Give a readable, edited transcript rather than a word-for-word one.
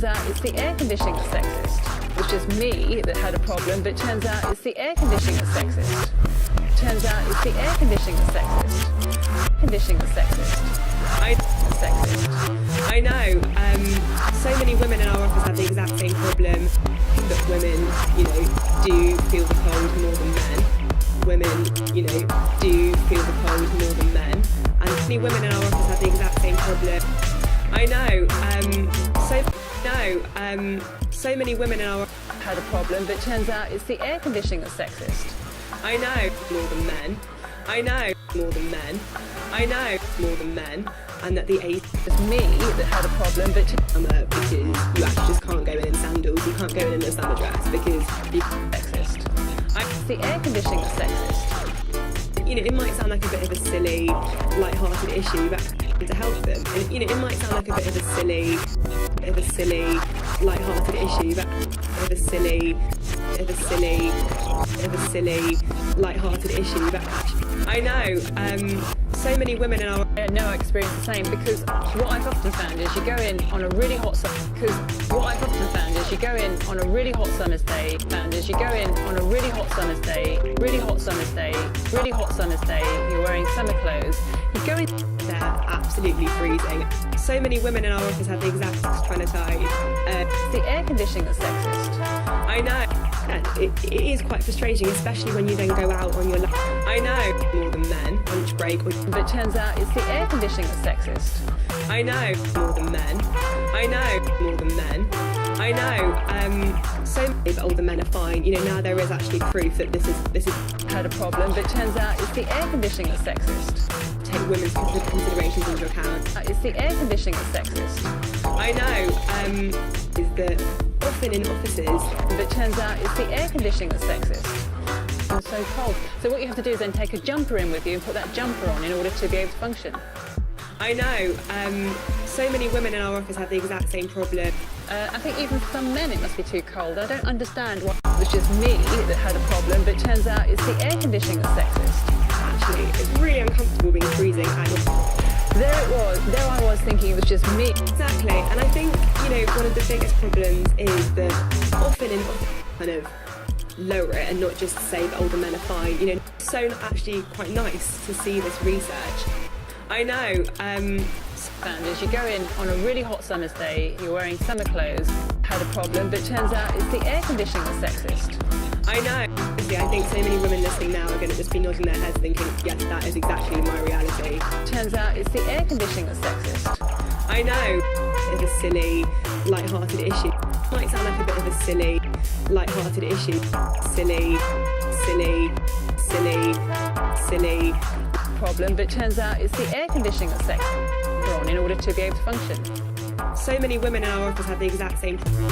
turns out it's the air conditioning that's sexist. It was just me that had a problem, but it turns out it's the air conditioning that's sexist. Turns out it's the air conditioning that's sexist. Conditioning that's sexist. Sexist. I know. So many women in our office have the exact same problem, that women, do feel the cold more than men. Women, do feel the cold more than men. And many women in our office have the exact same problem. I know. So many women in our office Had a problem, but it turns out it's the air conditioning that's sexist. I know more than men. I know more than men. I know more than men. And that the It's me that had a problem, but because you actually just can't go in sandals, you can't go in a summer dress because you're sexist. It's the air conditioning that's sexist. It might sound like a bit of a silly, light-hearted issue, but to help them. And, it might sound like a bit of a silly, light-hearted issue, but light-hearted issue. But I know. So many women in our No, I experience the same because what I've often found is you go in on a really hot summer's day. You're wearing summer clothes. You go in. They're absolutely freezing. So many women in our office have the exact phenotype. It's the air conditioning that's sexist. I know. And it is quite frustrating, especially when you then go out on your lunch. I know more than men, lunch break. But it turns out it's the air conditioning that's sexist. I know more than men. I know more than men. I know. So many older men are fine. Now there is actually proof that this is Had a problem, but it turns out it's the air conditioning that's sexist. take women's considerations into account. It's the air conditioning that's sexist. I know. Is that often in offices. But it turns out it's the air conditioning that's sexist. It's so cold. So what you have to do is then take a jumper in with you and put that jumper on in order to be able to function. I know. So many women in our office have the exact same problem. I think even for some men it must be too cold. I don't understand why it was just me that had a problem, but it turns out it's the air conditioning that's sexist. Actually, it's really uncomfortable being freezing at your... There it was. There I was thinking it was just me. Exactly. And I think, one of the biggest problems is that often in kind of lower it and not just say that older men are fine. It's so actually quite nice to see this research. I know. And as you go in on a really hot summer's day, you're wearing summer clothes, had a problem, but it turns out it's the air conditioning that's sexist. I know. I think so many women listening now are going to just be nodding their heads thinking, yes, that is exactly my reality. Turns out it's the air conditioning that's sexist. I know. It's a silly, light-hearted issue. It might sound like a bit of a silly, light-hearted issue. Silly Problem, but it turns out it's the air conditioning that's sexist in order to be able to function. So many women in our office have the exact same problem.